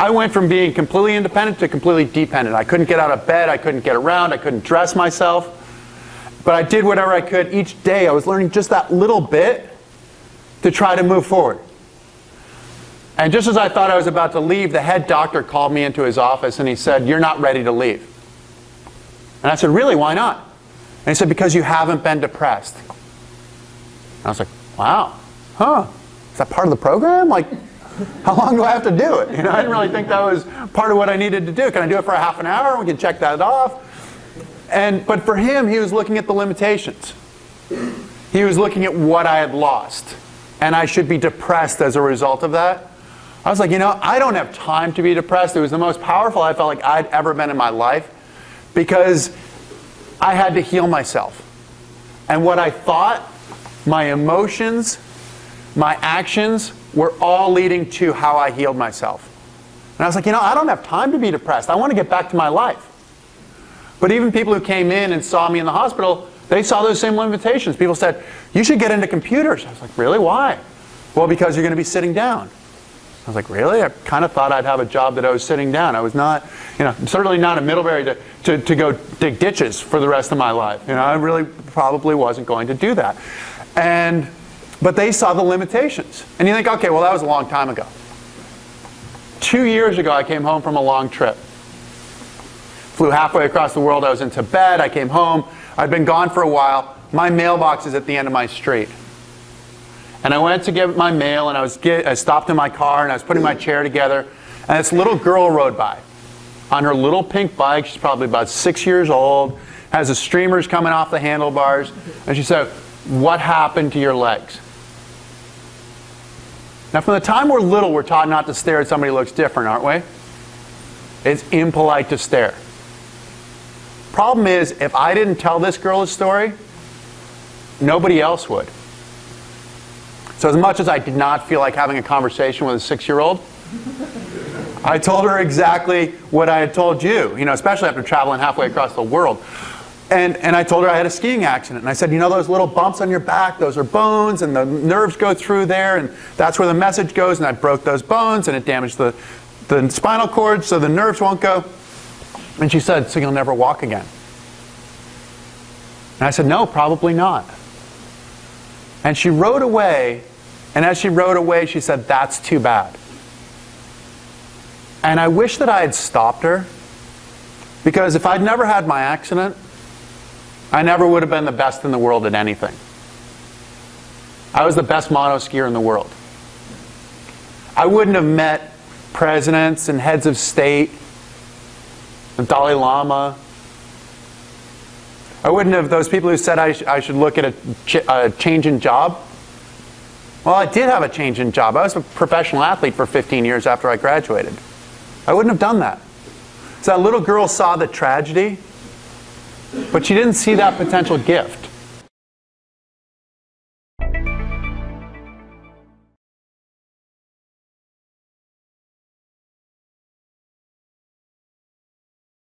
I went from being completely independent to completely dependent. I couldn't get out of bed, I couldn't get around, I couldn't dress myself. But I did whatever I could each day. I was learning just that little bit to try to move forward. And just as I thought I was about to leave, the head doctor called me into his office and he said, "You're not ready to leave." And I said, "Really, why not?" And he said, "Because you haven't been depressed." And I was like, wow, huh, is that part of the program? Like, how long do I have to do it? You know, I didn't really think that was part of what I needed to do. Can I do it for a half an hour? We can check that off. But for him, he was looking at the limitations. He was looking at what I had lost. And I should be depressed as a result of that. I was like, you know, I don't have time to be depressed. It was the most powerful I felt like I'd ever been in my life because I had to heal myself. And what I thought, my emotions, my actions were all leading to how I healed myself. And I was like, you know, I don't have time to be depressed. I want to get back to my life. But even people who came in and saw me in the hospital, they saw those same limitations. People said, "You should get into computers." I was like, "Really? Why?" "Well, because you're going to be sitting down." I was like, "Really?" I kind of thought I'd have a job that I was sitting down. I was not, you know, certainly not in Middlebury to go dig ditches for the rest of my life. You know, I really probably wasn't going to do that. But they saw the limitations. And you think, okay, well, that was a long time ago. 2 years ago, I came home from a long trip. Flew halfway across the world. I was in Tibet. I came home. I'd been gone for a while. My mailbox is at the end of my street. And I went to get my mail, and I stopped in my car, and I was putting my chair together, and this little girl rode by on her little pink bike. She's probably about 6 years old, has the streamers coming off the handlebars, and she said, "What happened to your legs?" Now, from the time we're little, we're taught not to stare at somebody who looks different, aren't we? It's impolite to stare. Problem is, if I didn't tell this girl a story, nobody else would. So as much as I did not feel like having a conversation with a 6-year-old, I told her exactly what I had told you, you know, especially after traveling halfway across the world. And I told her I had a skiing accident. And I said, you know those little bumps on your back, those are bones, and the nerves go through there, and that's where the message goes. And I broke those bones, and it damaged the spinal cord, so the nerves won't go. And she said, "So you'll never walk again?" And I said, "No, probably not." And she rode away, and as she rode away, she said, "That's too bad." And I wish that I had stopped her, because if I'd never had my accident, I never would have been the best in the world at anything. I was the best monoskier in the world. I wouldn't have met presidents and heads of state, the Dalai Lama. I wouldn't have those people who said I should look at a change in job. Well, I did have a change in job. I was a professional athlete for 15 years after I graduated. I wouldn't have done that. So that little girl saw the tragedy, but she didn't see that potential gift.